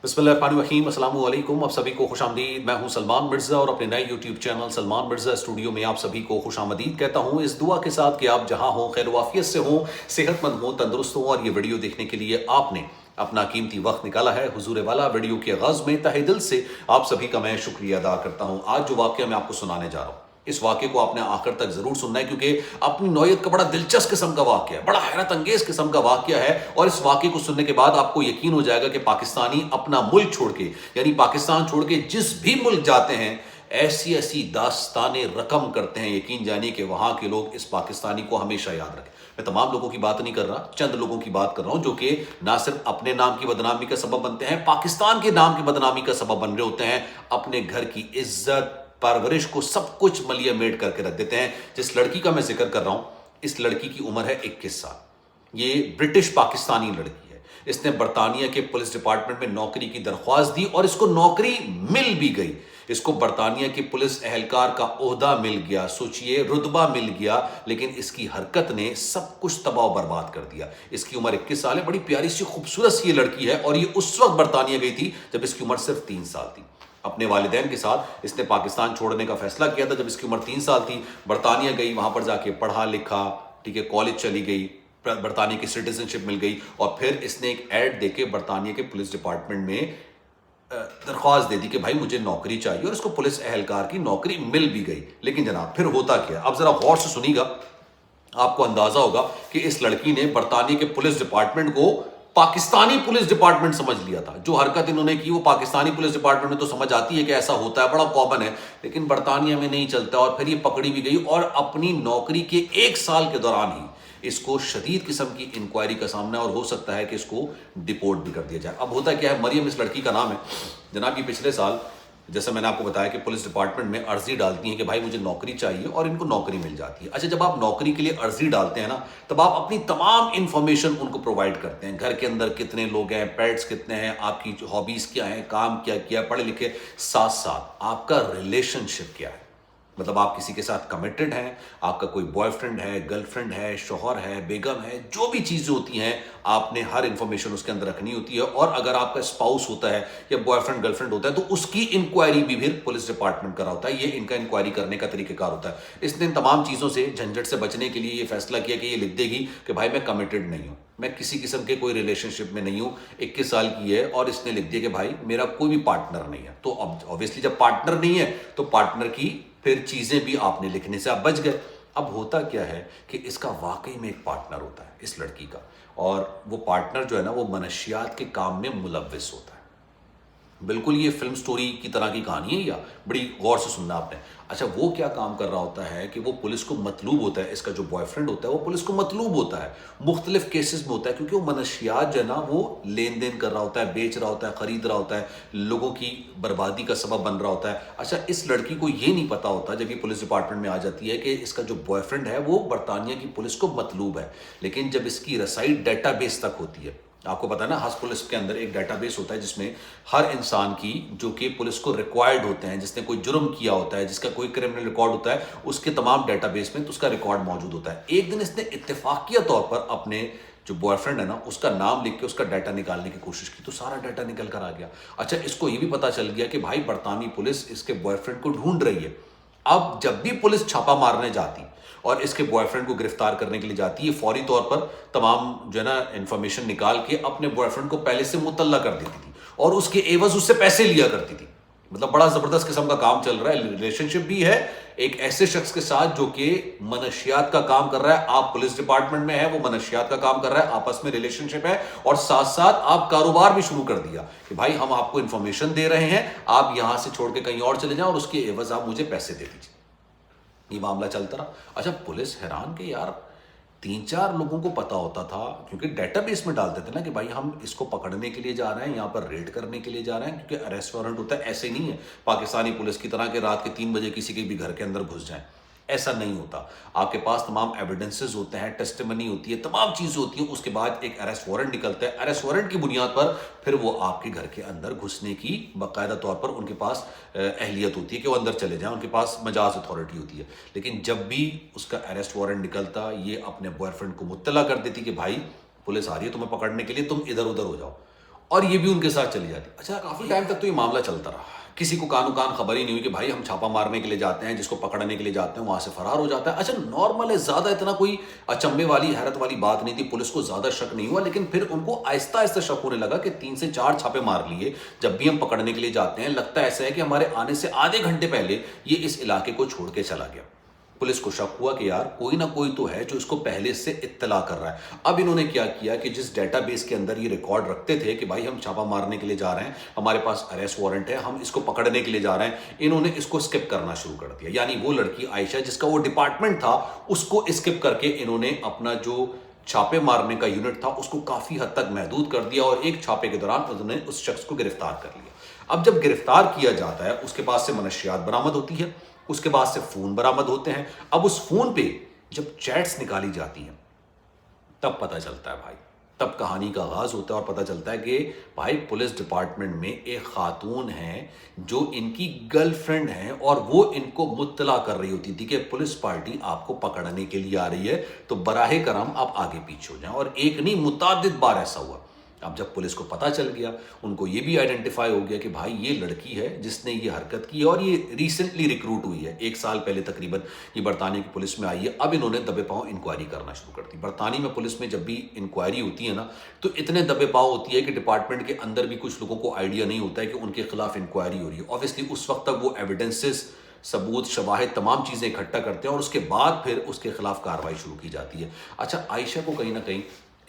बिस्मिल्लाहिर्रहमानिर्रहीम, अस्सलाम वालेकुम। आप सभी को खुश आमदीद। मैं हूं सलमान मिर्ज़ा और अपने नए YouTube channel Salman Mirza studio में आप सभी को खुश आमदीद कहता हूं, इस दुआ के साथ कि आप जहां हों खैर वाफियत से हों, सेहतमंद हों, तंदुरुस्त हों। और ये वीडियो देखने के लिए आपने अपना कीमती वक्त निकाला है हुजूर वाला। वीडियो के आगाज़ में तहे दिल से आप सभी का मैं शुक्रिया अदा करता हूँ। आज जो वाक़या मैं आपको सुनाने जा रहा हूँ, इस वाक़े को आपने आखिर तक ज़रूर सुनना है, क्योंकि अपनी नौयत का बड़ा दिलचस्प किस्म का वाक़या है, बड़ा हैरत अंगेज़ किस्म का वाक़या है। और इस वाक़े को सुनने के बाद आपको यकीन हो जाएगा कि पाकिस्तानी अपना मुल्क छोड़ के, यानी पाकिस्तान छोड़ के जिस भी मुल्क जाते हैं, ऐसी ऐसी दास्तानें रकम करते हैं, यकीन जानिए कि वहाँ के लोग इस पाकिस्तानी को हमेशा याद रखें। मैं तमाम लोगों की बात नहीं कर रहा, चंद लोगों की बात कर रहा हूँ जो कि ना सिर्फ अपने नाम की बदनामी का सबब बनते हैं, पाकिस्तान के नाम की बदनामी का सबब बन रहे होते हैं। अपने घर की इज्जत परवरिश को सब कुछ मलिया मेट करके रख देते हैं। जिस लड़की का मैं जिक्र कर रहा हूं, इस लड़की की उम्र है 21 साल। ये ब्रिटिश पाकिस्तानी लड़की है। इसने बरतानिया के पुलिस डिपार्टमेंट में नौकरी की दरख्वास्त दी और इसको नौकरी मिल भी गई। इसको बरतानिया की पुलिस एहलकार का ओहदा मिल गया, सोचिए रुतबा मिल गया। लेकिन इसकी हरकत ने सब कुछ तबाह बर्बाद कर दिया। इसकी उम्र 21 साल है, बड़ी प्यारी सी खूबसूरत सी ये लड़की है और ये उस वक्त बरतानिया गई थी जब इसकी उम्र सिर्फ 3 साल थी। अपने वालिदैन के साथ इसने पाकिस्तान छोड़ने का फैसला किया था जब इसकी उम्र 3 साल थी। बरतानिया गई, वहां पर जाके पढ़ा लिखा, ठीक है, कॉलेज चली गई, बरतानिया की सिटीजनशिप मिल गई और फिर इसने एक ऐड देके बरतानिया के पुलिस डिपार्टमेंट में दरख्वास्त दे दी कि भाई मुझे नौकरी चाहिए, और इसको पुलिस एहलकार की नौकरी मिल भी गई। लेकिन जनाब फिर होता क्या, अब जरा गौर से सुनिएगा, आपको अंदाजा होगा कि इस लड़की ने बरतानिया के पुलिस डिपार्टमेंट को पाकिस्तानी पुलिस डिपार्टमेंट समझ लिया था। जो हरकत इन्होंने की वो पाकिस्तानी पुलिस डिपार्टमेंट में तो समझ आती है कि ऐसा होता है, बड़ा कॉमन है, लेकिन बरतानिया में नहीं चलता। और फिर ये पकड़ी भी गई और अपनी नौकरी के 1 साल के दौरान ही इसको शदीद किस्म की इंक्वायरी का सामना है और हो सकता है कि इसको डिपोर्ट भी कर दिया जाए। अब होता क्या है, मरियम इस लड़की का नाम है जनाब। ये पिछले साल, जैसे मैंने आपको बताया कि पुलिस डिपार्टमेंट में अर्जी डालती हैं कि भाई मुझे नौकरी चाहिए, और इनको नौकरी मिल जाती है। अच्छा, जब आप नौकरी के लिए अर्जी डालते हैं ना, तब आप अपनी तमाम इंफॉर्मेशन उनको प्रोवाइड करते हैं। घर के अंदर कितने लोग हैं, पेट्स कितने हैं, आपकी हॉबीज क्या हैं, काम क्या किया, पढ़े लिखे, साथ साथ आपका रिलेशनशिप क्या है, मतलब आप किसी के साथ कमिटेड हैं, आपका कोई बॉयफ्रेंड है, गर्लफ्रेंड है, शौहर है, बेगम है, जो भी चीज़ें होती हैं आपने हर इंफॉर्मेशन उसके अंदर रखनी होती है। और अगर आपका स्पाउस होता है या बॉयफ्रेंड गर्लफ्रेंड होता है तो उसकी इंक्वायरी भी फिर पुलिस डिपार्टमेंट करा होता है। ये इनका इंक्वायरी करने का तरीकेकार होता है। इसने इन तमाम चीज़ों से, झंझट से बचने के लिए ये फैसला किया कि ये लिख देगी कि भाई मैं कमिटेड नहीं हूँ, मैं किसी किस्म के कोई रिलेशनशिप में नहीं हूँ, 21 साल की है, और इसने लिख दिया कि भाई मेरा कोई भी पार्टनर नहीं है। तो अब ऑब्वियसली जब पार्टनर नहीं है तो पार्टनर की फिर चीजें भी आपने लिखने से आप बच गए। अब होता क्या है कि इसका वाकई में एक पार्टनर होता है इस लड़की का, और वो पार्टनर जो है ना, वो मनशियात के काम में मुलव्विस होता है। बिल्कुल ये फिल्म स्टोरी की तरह की कहानी है, या बड़ी गौर से सुनना आपने। अच्छा, वो क्या काम कर रहा होता है कि वो पुलिस को मतलूब होता है, इसका जो बॉयफ्रेंड होता है वो पुलिस को मतलूब होता है, मुख्तलिफ केसेस में होता है, क्योंकि वो मनशियात जो है ना वो लेन देन कर रहा होता है, बेच रहा होता है, खरीद रहा होता है, लोगों की बर्बादी का सबब बन रहा होता है। अच्छा, इस लड़की को ये नहीं पता होता जब ये पुलिस डिपार्टमेंट में आ जाती है कि इसका जो बॉयफ्रेंड है वो बरतानिया की पुलिस को मतलूब है। लेकिन जब इसकी रसाई डेटाबेस तक होती है, आपको पता है ना, हज पुलिस के अंदर एक डेटाबेस होता है जिसमें हर इंसान की, जो कि पुलिस को रिक्वायर्ड होते हैं, जिसने कोई जुर्म किया होता है, जिसका कोई क्रिमिनल रिकॉर्ड होता है, उसके तमाम डेटाबेस में तो उसका रिकॉर्ड मौजूद होता है। एक दिन इसने इत्तेफाकिया तौर पर अपने जो बॉयफ्रेंड है ना उसका नाम लिख के उसका डाटा निकालने की कोशिश की, तो सारा डाटा निकल कर आ गया। अच्छा, इसको ये भी पता चल गया कि भाई बरतानी पुलिस इसके बॉयफ्रेंड को ढूंढ रही है। अब जब भी पुलिस छापा मारने जाती और इसके बॉयफ्रेंड को गिरफ्तार करने के लिए जाती है, फौरी तौर पर तमाम जो है ना इंफॉर्मेशन निकाल के अपने बॉयफ्रेंड को पहले से मुतल्ला कर देती थी और उसके एवज उससे पैसे लिया करती थी। मतलब बड़ा जबरदस्त किस्म का काम चल रहा है, रिलेशनशिप भी है एक ऐसे शख्स के साथ जो कि मनशियात का काम कर रहा है। आप पुलिस डिपार्टमेंट में है, वो मनशियात का काम कर रहा है, आपस में रिलेशनशिप है, और साथ साथ आप कारोबार भी शुरू कर दिया कि भाई हम आपको इंफॉर्मेशन दे रहे हैं, आप यहां से छोड़ के कहीं और चले जाएं और उसके एवज आप मुझे पैसे दे दीजिए। ये मामला चलता रहा। अच्छा, पुलिस हैरान कि यार 3-4 लोगों को पता होता था, क्योंकि डेटाबेस में डालते थे ना कि भाई हम इसको पकड़ने के लिए जा रहे हैं, यहाँ पर रेड करने के लिए जा रहे हैं, क्योंकि अरेस्ट वारंट होता है। ऐसे नहीं है पाकिस्तानी पुलिस की तरह के रात के 3 बजे किसी के भी घर के अंदर घुस जाएं, ऐसा नहीं होता। आपके पास तमाम एविडेंसेस होते हैं, टेस्टिमनी होती है, तमाम चीजें होती हैं, उसके बाद एक अरेस्ट वारंट निकलता है। अरेस्ट वारंट की बुनियाद पर फिर वो आपके घर के अंदर घुसने की बाकायदा तौर पर उनके पास अहलियत होती है कि वो अंदर चले जाएं, उनके पास मजाज अथॉरिटी होती है। लेकिन जब भी उसका अरेस्ट वारंट निकलता, ये अपने बॉयफ्रेंड को मुत्तला कर देती कि भाई पुलिस आ रही है तुम्हें पकड़ने के लिए, तुम इधर उधर हो जाओ। اور یہ بھی ان کے ساتھ چلی جاتی. اچھا کافی ٹائم تک تو یہ معاملہ چلتا رہا, کسی کو کانو کان خبر ہی نہیں ہوئی کہ بھائی ہم چھاپا مارنے کے لیے جاتے ہیں, جس کو پکڑنے کے لیے جاتے ہیں وہاں سے فرار ہو جاتا ہے. اچھا نارمل ہے, زیادہ اتنا کوئی اچنبے والی حیرت والی بات نہیں تھی, پولیس کو زیادہ شک نہیں ہوا, لیکن پھر ان کو آہستہ آہستہ شک ہونے لگا کہ 3 سے 4 چھاپے مار لیے, جب بھی ہم پکڑنے کے لیے جاتے ہیں لگتا ایسا ہے کہ ہمارے آنے سے آدھے گھنٹے پہلے یہ اس علاقے کو چھوڑ کے چلا گیا. پولیس کو شک ہوا کہ یار کوئی نہ کوئی تو ہے جو اس کو پہلے سے اطلاع کر رہا ہے. اب انہوں نے کیا کیا کہ جس ڈیٹا بیس کے اندر یہ ریکارڈ رکھتے تھے کہ بھائی ہم چھاپا مارنے کے لیے جا رہے ہیں, ہمارے پاس اریسٹ وارنٹ ہے, ہم اس کو پکڑنے کے لیے جا رہے ہیں, انہوں نے اس کو اسکپ کرنا شروع کر دیا. یعنی وہ لڑکی عائشہ جس کا وہ ڈپارٹمنٹ تھا اس کو اسکپ کر کے انہوں نے اپنا جو چھاپے مارنے کا یونٹ تھا اس کو کافی حد تک محدود کر دیا, اور ایک چھاپے کے دوران انہوں نے اس شخص کو گرفتار کر لیا. اب جب گرفتار کیا جاتا ہے اس کے پاس سے منشیات برآمد ہوتی ہے, اس کے بعد سے فون برآمد ہوتے ہیں. اب اس فون پہ جب چیٹس نکالی جاتی ہیں تب پتہ چلتا ہے بھائی, تب کہانی کا آغاز ہوتا ہے اور پتہ چلتا ہے کہ بھائی پولیس ڈپارٹمنٹ میں ایک خاتون ہے جو ان کی گرل فرینڈ ہیں, اور وہ ان کو مطلع کر رہی ہوتی تھی کہ پولیس پارٹی آپ کو پکڑنے کے لیے آ رہی ہے, تو براہ کرم آپ آگے پیچھے ہو جائیں. اور ایک نہیں متعدد بار ایسا ہوا. اب جب پولیس کو پتہ چل گیا, ان کو یہ بھی آئیڈینٹیفائی ہو گیا کہ بھائی یہ لڑکی ہے جس نے یہ حرکت کی ہے, اور یہ ریسنٹلی ریکروٹ ہوئی ہے, 1 سال پہلے تقریباً یہ برطانیہ کی پولیس میں آئی ہے. اب انہوں نے دبے پاؤں انکوائری کرنا شروع کر دی. برطانیہ میں پولیس میں جب بھی انکوائری ہوتی ہے نا تو اتنے دبے پاؤں ہوتی ہے کہ ڈپارٹمنٹ کے اندر بھی کچھ لوگوں کو آئیڈیا نہیں ہوتا ہے کہ ان کے خلاف انکوائری ہو رہی ہے. اوبویسلی اس وقت تک وہ ایویڈنسز, ثبوت, شواہد, تمام چیزیں اکٹھا کرتے ہیں, اور اس کے بعد پھر اس کے خلاف کارروائی شروع کی جاتی ہے. اچھا عائشہ کو کہیں نہ کہیں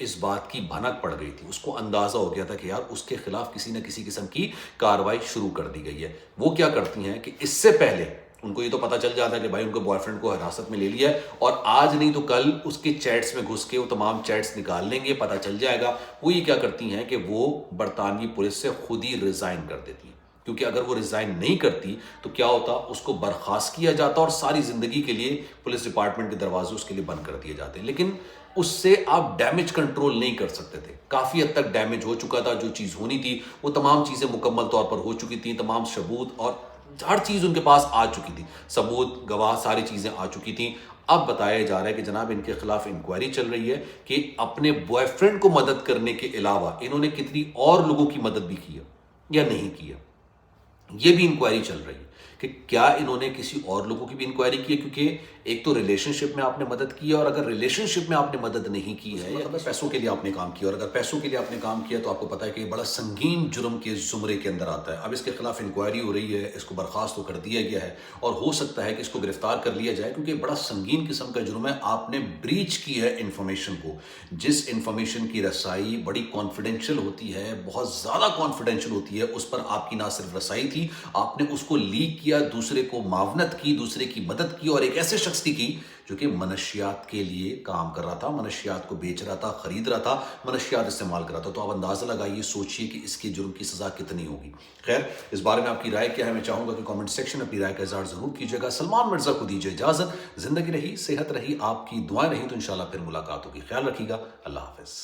اس بات کی بھنک پڑ گئی تھی, اس کو اندازہ ہو گیا تھا کہ یار اس کے خلاف کسی نہ کسی قسم کی کارروائی شروع کر دی گئی ہے. وہ کیا کرتی ہیں کہ اس سے پہلے ان کو یہ تو پتہ چل جاتا ہے کہ بھائی ان کو بوائے فرینڈ کو حراست میں لے لیا ہے, اور آج نہیں تو کل اس کے چیٹس میں گھس کے وہ تمام چیٹس نکال لیں گے, پتہ چل جائے گا. وہ یہ کیا کرتی ہیں کہ وہ برطانوی پولیس سے خود ہی ریزائن کر دیتی ہیں, کیونکہ اگر وہ ریزائن نہیں کرتی تو کیا ہوتا, اس کو برخاست کیا جاتا اور ساری زندگی کے لیے پولیس ڈپارٹمنٹ کے دروازے اس کے لیے بند کر دیے جاتے. لیکن اس سے آپ ڈیمیج کنٹرول نہیں کر سکتے تھے, کافی حد تک ڈیمیج ہو چکا تھا. جو چیز ہونی تھی وہ تمام چیزیں مکمل طور پر ہو چکی تھیں, تمام ثبوت اور ہر چیز ان کے پاس آ چکی تھی, ثبوت, گواہ, ساری چیزیں آ چکی تھیں. اب بتایا جا رہا ہے کہ جناب ان کے خلاف انکوائری چل رہی ہے کہ اپنے بوائے فرینڈ کو مدد کرنے کے علاوہ انہوں نے کتنی اور لوگوں کی مدد بھی کی ہے یا نہیں کی ہے. یہ بھی انکوائری چل رہی ہے کہ کیا انہوں نے کسی اور لوگوں کی بھی انکوائری کی ہے, کیونکہ ایک تو ریلیشن شپ میں آپ نے مدد کی ہے, اور اگر ریلیشن شپ میں آپ نے مدد نہیں کی ہے یا پیسوں کے لیے آپ نے کام کیا, اور اگر پیسوں کے لیے آپ نے کام کیا تو آپ کو پتا ہے کہ یہ بڑا سنگین جرم کے زمرے کے اندر آتا ہے. اب اس کے خلاف انکوائری ہو رہی ہے, اس کو برخاست تو کر دیا گیا ہے, اور ہو سکتا ہے کہ اس کو گرفتار کر لیا جائے, کیونکہ بڑا سنگین قسم کا جرم ہے. آپ نے بریچ کی ہے انفارمیشن کو, جس انفارمیشن کی رسائی بڑی کانفیڈینشیل ہوتی ہے, بہت زیادہ کانفیڈینشیل ہوتی ہے, اس پر آپ کی نہ صرف رسائی تھی, آپ نے اس کو لیک کیا, دوسرے کو معاونت کی, دوسرے کی مدد کی, اور ایک ایسے شخص کی جو کہ منشیات کے لیے کام کر رہا تھا, منشیات کو بیچ رہا تھا, خرید رہا تھا, منشیات استعمال کر رہا تھا. تو آپ اندازہ لگائیے, سوچئے کہ اس کے جرم کی سزا کتنی ہوگی. خیر, اس بارے میں آپ کی رائے کیا ہے؟ میں چاہوں گا کہ کامنٹ سیکشن میں اپنی رائے کا اظہار ضرور کیجیے گا. سلمان مرزا کو دیجیے اجازت. زندگی رہی, صحت رہی, آپ کی دعائیں رہی تو انشاءاللہ پھر ملاقات ہوگی. خیال رکھیے گا. اللہ حافظ.